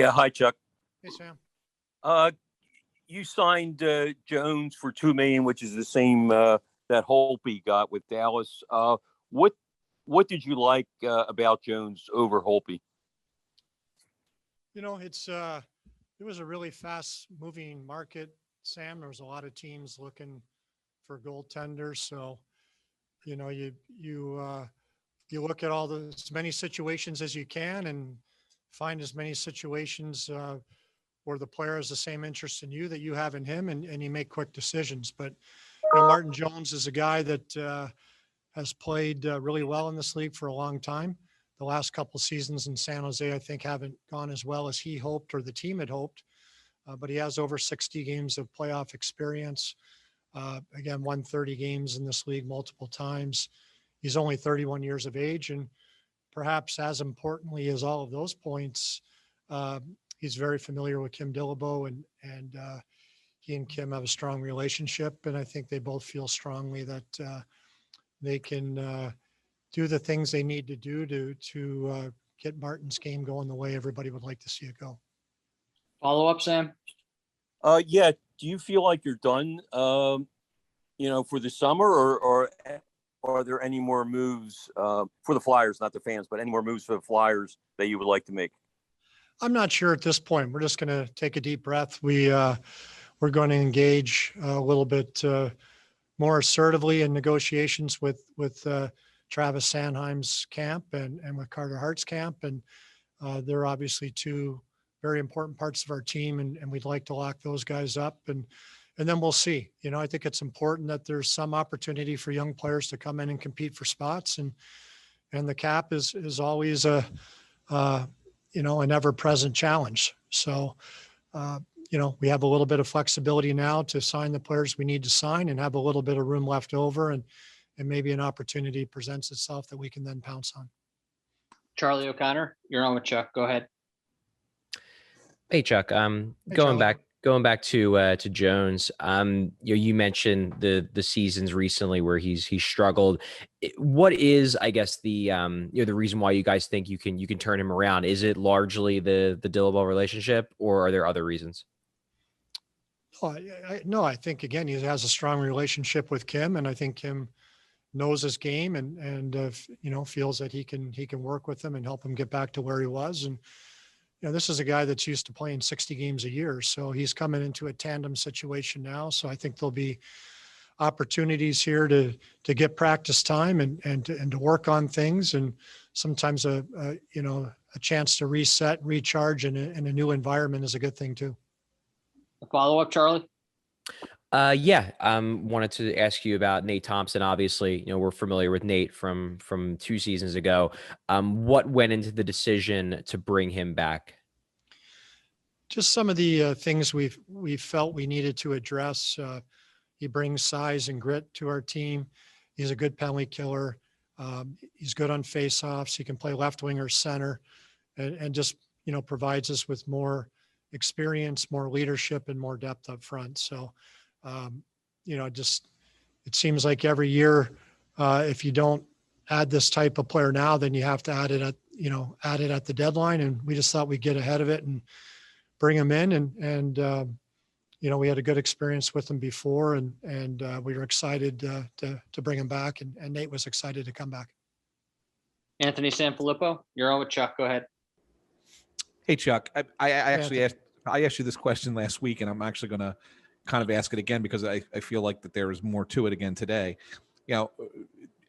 Yeah, hi Chuck. Hey, Sam. Uh, you signed Jones for $2 million, which is the same that Holtby got with Dallas. What what did you like about Jones over Holtby? It was a really fast moving market, Sam. There was a lot of teams looking for goaltenders. So, you know, you look at as many situations as you can and find as many situations where the player has the same interest in you that you have in him, and you make quick decisions. But, Martin Jones is a guy that has played really well in this league for a long time. The last couple of seasons in San Jose, I think, haven't gone as well as he hoped or the team had hoped. But he has over 60 games of playoff experience. Again, won 30 games in this league multiple times. He's only 31 years of age, and perhaps as importantly as all of those points, he's very familiar with Kim Dillabaugh, and he and Kim have a strong relationship, and I think they both feel strongly that they can do the things they need to do to get Martin's game going the way everybody would like to see it go. Follow up, Sam? Yeah. Do you feel like you're done? For the summer, or are there any more moves for the Flyers, not the fans, but any more moves for the Flyers that you would like to make? I'm not sure at this point. We're just going to take a deep breath. We're going to engage a little bit more assertively in negotiations with Travis Sanheim's camp and with Carter Hart's camp. And they're obviously two very important parts of our team, and we'd like to lock those guys up. And then we'll see. I think it's important that there's some opportunity for young players to come in and compete for spots. And the cap is always an ever-present challenge. So, we have a little bit of flexibility now to sign the players we need to sign and have a little bit of room left over, and maybe an opportunity presents itself that we can then pounce on. Charlie O'Connor, you're on with Chuck. Go ahead. Hey Chuck, Hey, going Charlie. back to Jones. You mentioned the seasons recently where he's struggled. What is, I guess, the reason why you guys think you can turn him around? Is it largely the Dillabaugh relationship, or are there other reasons? No, I think again he has a strong relationship with Kim, and I think Kim knows his game and feels that he can work with him and help him get back to where he was. And this is a guy that's used to playing 60 games a year, so he's coming into a tandem situation now. So I think there'll be opportunities here to get practice time and to work on things, and sometimes a chance to reset, recharge in a new environment is a good thing too. A follow up, Charlie? Wanted to ask you about Nate Thompson. Obviously, we're familiar with Nate from 2 seasons ago. What went into the decision to bring him back? Just some of the things we felt we needed to address. He brings size and grit to our team. He's a good penalty killer. He's good on faceoffs. He can play left wing or center, and just provides us with more experience, more leadership, and more depth up front. So. It seems like every year, if you don't add this type of player now, then you have to add it at the deadline. And we just thought we'd get ahead of it and bring him in. And we had a good experience with him before, and we were excited to bring him back. And Nate was excited to come back. Anthony Sanfilippo, you're on with Chuck. Go ahead. Hey, Chuck, I actually asked you this question last week, and I'm actually going to kind of ask it again because I feel like that there is more to it again today.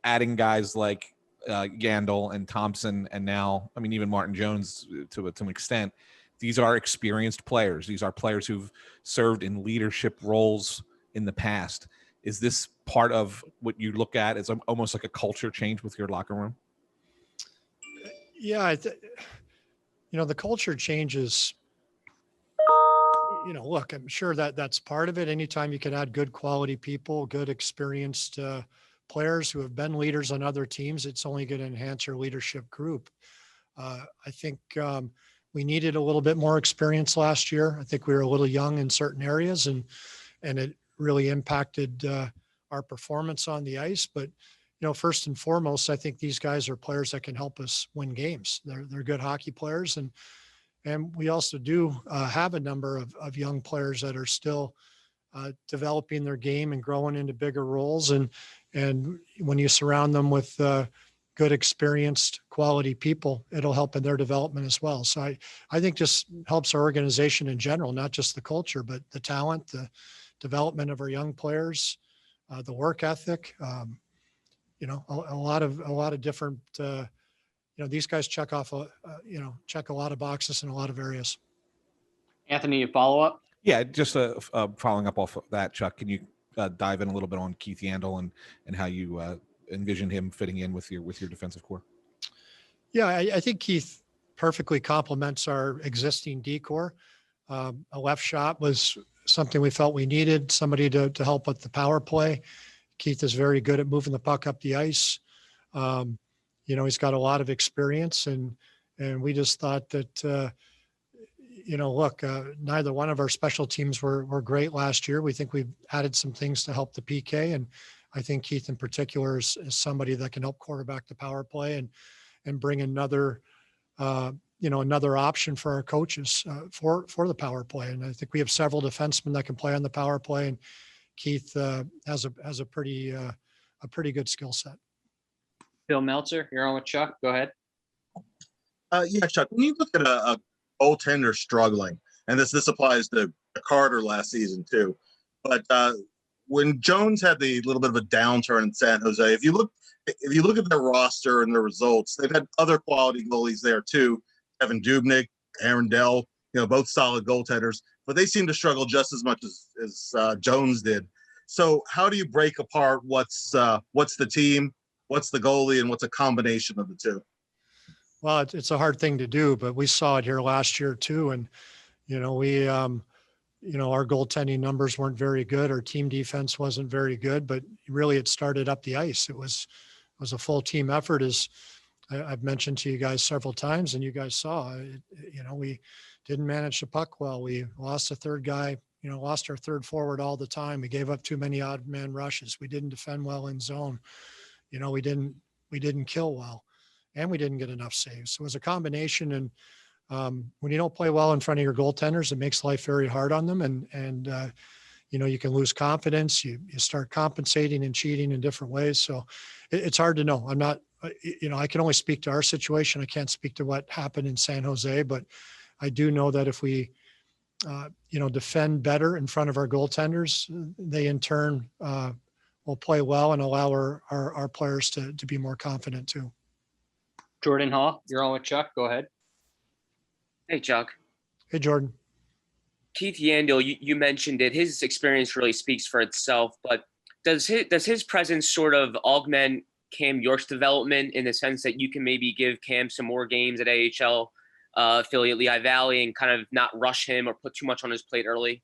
Adding guys like Yandle and Thompson, and now, even Martin Jones to an extent, these are experienced players. These are players who've served in leadership roles in the past. Is this part of what you look at as almost like a culture change with your locker room? Yeah, the culture changes. Look, I'm sure that's part of it. Anytime you can add good quality people, good experienced players who have been leaders on other teams, it's only going to enhance your leadership group. I think we needed a little bit more experience last year. I think we were a little young in certain areas, and it really impacted our performance on the ice. But first and foremost, I think these guys are players that can help us win games. They're good hockey players, and And we also do have a number of young players that are still developing their game and growing into bigger roles. And when you surround them with good, experienced, quality people, it'll help in their development as well. So I think just helps our organization in general, not just the culture, but the talent, the development of our young players, the work ethic. A lot of different. These guys check off, check a lot of boxes in a lot of areas. Anthony, you follow up? Yeah, just following up off of that, Chuck, can you dive in a little bit on Keith Yandle and how you envision him fitting in with your defensive core? Yeah, I think Keith perfectly complements our existing decor. A left shot was something we felt we needed, somebody to help with the power play. Keith is very good at moving the puck up the ice. He's got a lot of experience, and we just thought that, neither one of our special teams were great last year. We think we've added some things to help the PK, and I think Keith in particular is somebody that can help quarterback the power play and bring another option for our coaches for the power play. And I think we have several defensemen that can play on the power play, and Keith has a pretty good skill set. Bill Meltzer, you're on with Chuck. Go ahead. Yeah, Chuck, when you look at a goaltender struggling, and this applies to Carter last season too, but when Jones had the little bit of a downturn in San Jose, if you look at their roster and their results, they've had other quality goalies there too. Evan Dubnyk, Aaron Dell, both solid goaltenders, but they seem to struggle just as much as Jones did. So how do you break apart what's the team, what's the goalie, and what's a combination of the two? Well, it's a hard thing to do, but we saw it here last year too. And, our goaltending numbers weren't very good. Our team defense wasn't very good, but really it started up the ice. It was a full team effort, as I've mentioned to you guys several times, and you guys saw it. We didn't manage the puck well. We lost a third guy, lost our third forward all the time. We gave up too many odd man rushes. We didn't defend well in zone. We didn't kill well, and we didn't get enough saves. So it was a combination. And when you don't play well in front of your goaltenders, it makes life very hard on them. And you can lose confidence. You start compensating and cheating in different ways. So it's hard to know. I'm not, I can only speak to our situation. I can't speak to what happened in San Jose, but I do know that if we, defend better in front of our goaltenders, they in turn will play well and allow our players to be more confident too. Jordan Hall, you're on with Chuck. Go ahead. Hey, Chuck. Hey, Jordan. Keith Yandle, you mentioned it. His experience really speaks for itself, but does his presence sort of augment Cam York's development in the sense that you can maybe give Cam some more games at AHL affiliate Lehigh Valley and kind of not rush him or put too much on his plate early?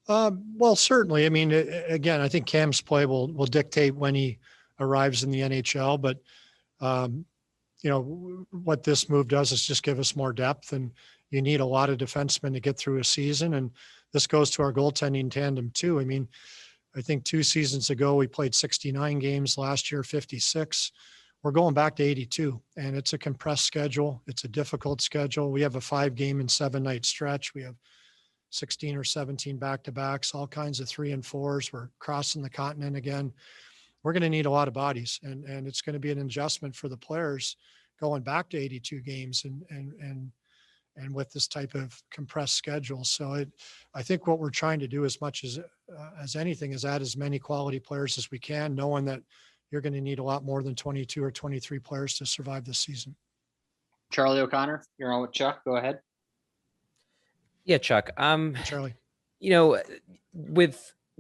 Well, certainly. I mean, again, I think Cam's play will dictate when he arrives in the NHL, but what this move does is just give us more depth, and you need a lot of defensemen to get through a season. And this goes to our goaltending tandem too. I mean, I think 2 seasons ago, we played 69 games, last year, 56. We're going back to 82, and it's a compressed schedule. It's a difficult schedule. We have a 5-game and 7-night stretch. We have 16 or 17 back-to-backs, all kinds of 3 and 4s. We're crossing the continent again. We're going to need a lot of bodies, and it's going to be an adjustment for the players going back to 82 games and with this type of compressed schedule. So I think what we're trying to do as much as anything is add as many quality players as we can, knowing that you're going to need a lot more than 22 or 23 players to survive this season. Charlie O'Connor, you're on with Chuck. Go ahead. Yeah, Chuck. Charlie.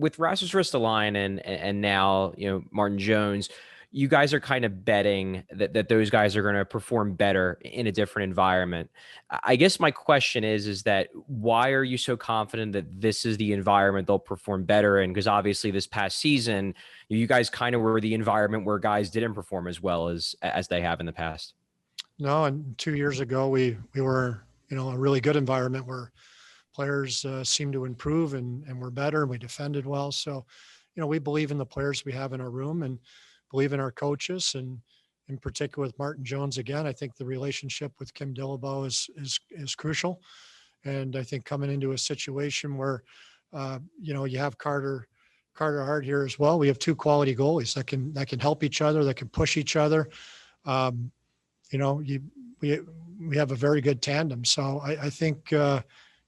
With Rasmus Ristolainen and now, Martin Jones, you guys are kind of betting that those guys are going to perform better in a different environment. I guess my question is that why are you so confident that this is the environment they'll perform better in? Because obviously this past season, you guys kind of were the environment where guys didn't perform as well as they have in the past. No, and 2 years ago, we were, a really good environment where players seemed to improve and were better, and we defended well. So, we believe in the players we have in our room and believe in our coaches. And, in particular with Martin Jones. Again, I think the relationship with Kim Dillabo is crucial. And I think coming into a situation where, you have Carter Hart here as well. We have two quality goalies that can help each other, that can push each other. We have a very good tandem. So I think,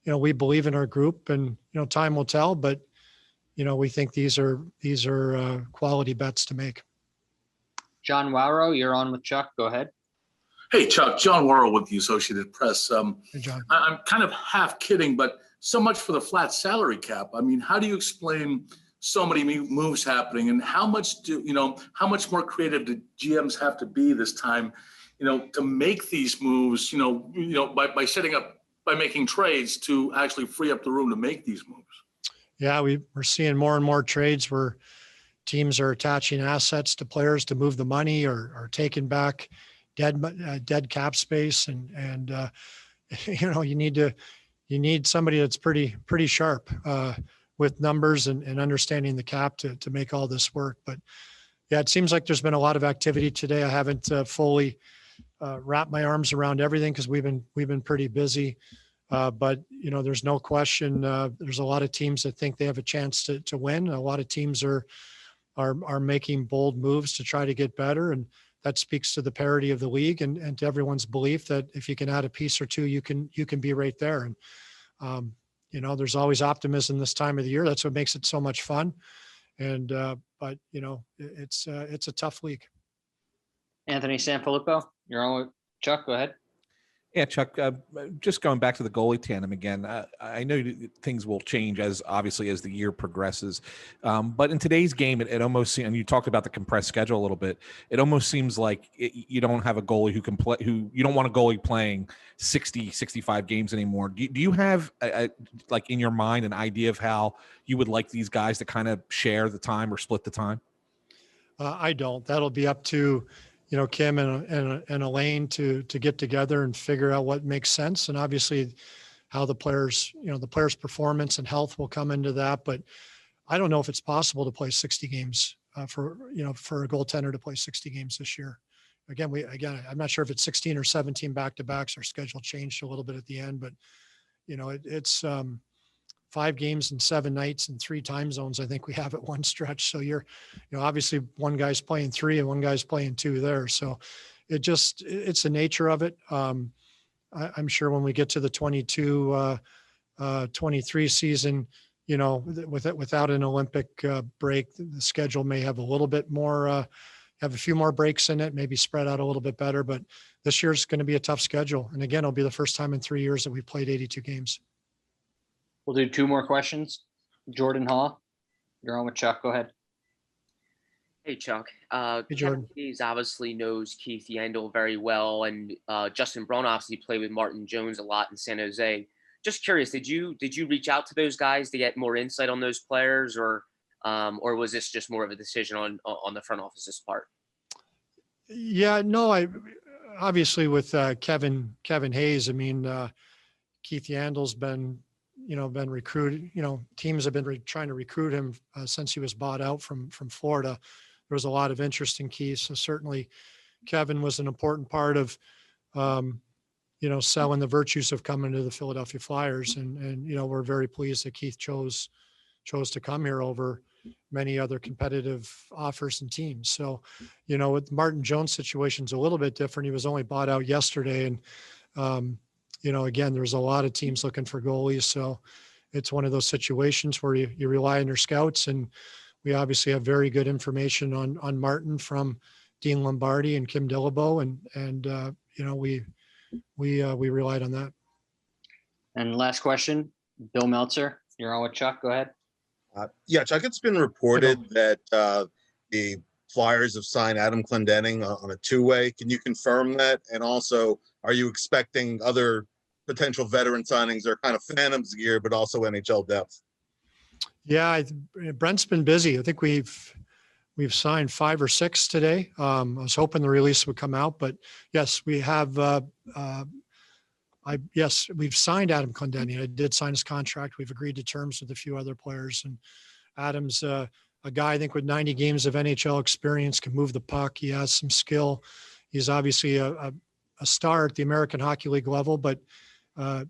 we believe in our group, and, time will tell, but, we think these are quality bets to make. John Wowrow, you're on with Chuck. Go ahead. Hey, Chuck, John Worrell with the Associated Press. Hey, John. I'm kind of half kidding, but so much for the flat salary cap. I mean, how do you explain so many moves happening, and how much more creative do GMs have to be this time, to make these moves, by making trades to actually free up the room to make these moves? Yeah, we're seeing more and more trades where teams are attaching assets to players to move the money, or taking back dead cap space, and you need somebody that's pretty sharp with numbers and understanding the cap to make all this work. But yeah, it seems like there's been a lot of activity today. I haven't fully wrapped my arms around everything because we've been pretty busy. But there's no question. There's a lot of teams that think they have a chance to win. A lot of teams are making bold moves to try to get better, and that speaks to the parity of the league and to everyone's belief that if you can add a piece or two, you can be right there. And there's always optimism this time of the year. That's what makes it so much fun. And but it's a tough league. Anthony Sanfilippo, you're on with Chuck. Go ahead. Yeah, Chuck, just going back to the goalie tandem again, I know things will change as the year progresses. But in today's game, it almost seems, and you talked about the compressed schedule a little bit, it almost seems like you don't have a goalie who can play, you don't want a goalie playing 60, 65 games anymore. Do you have, like in your mind, an idea of how you would like these guys to kind of share the time or split the time? I don't. That'll be up to Kim and Elaine to get together and figure out what makes sense. And obviously how the players' performance and health will come into that. But I don't know if it's possible to play 60 games for a goaltender to play 60 games this year. Again, I'm not sure if it's 16 or 17 back-to-backs. Our schedule changed a little bit at the end, but it's 5 games and 7 nights and 3 time zones. I think we have at one stretch. So obviously one guy's playing 3 and one guy's playing 2 there. So it's the nature of it. I'm sure when we get to the 22-23 season, without an Olympic break, the schedule may have a little bit more, have a few more breaks in it, maybe spread out a little bit better, but this year's going to be a tough schedule. And again, it'll be the first time in 3 years that we've played 82 games. We'll do 2 more questions. Jordan Hall, you're on with Chuck. Go ahead. Hey, Chuck. Hey, Jordan. Kevin Hayes obviously knows Keith Yandle very well, and Justin Braun obviously played with Martin Jones a lot in San Jose. Just curious, did you reach out to those guys to get more insight on those players, or was this just more of a decision on the front office's part? Yeah, no, I obviously with Kevin Hayes. I mean, Keith Yandle's been recruited. Teams have been trying to recruit him since he was bought out from Florida. There was a lot of interest in Keith. So certainly Kevin was an important part of, selling the virtues of coming to the Philadelphia Flyers. And we're very pleased that Keith chose to come here over many other competitive offers and teams. So, with Martin Jones' situation's a little bit different. He was only bought out yesterday. And, again, there's a lot of teams looking for goalies. So it's one of those situations where you rely on your scouts. And we obviously have very good information on Martin from Dean Lombardi and Kim Dillabo. And we relied on that. And last question, Bill Meltzer, you're on with Chuck. Go ahead. Yeah, Chuck, it's been reported that the Flyers have signed Adam Clendenning on a 2-way. Can you confirm that? And also, are you expecting other potential veteran signings that are kind of phantoms gear, but also NHL depth? Yeah, Brent's been busy. I think we've signed 5 or 6 today. I was hoping the release would come out, but yes, we have. We've signed Adam Clendenning. I did sign his contract. We've agreed to terms with a few other players, and Adam's a guy I think with 90 games of NHL experience, can move the puck. He has some skill. He's obviously a star at the American Hockey League level, but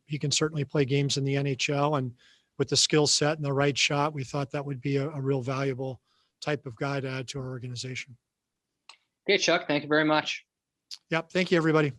he can certainly play games in the NHL. And with the skill set and the right shot, we thought that would be a real valuable type of guy to add to our organization. Okay, Chuck, thank you very much. Yep. Thank you, everybody.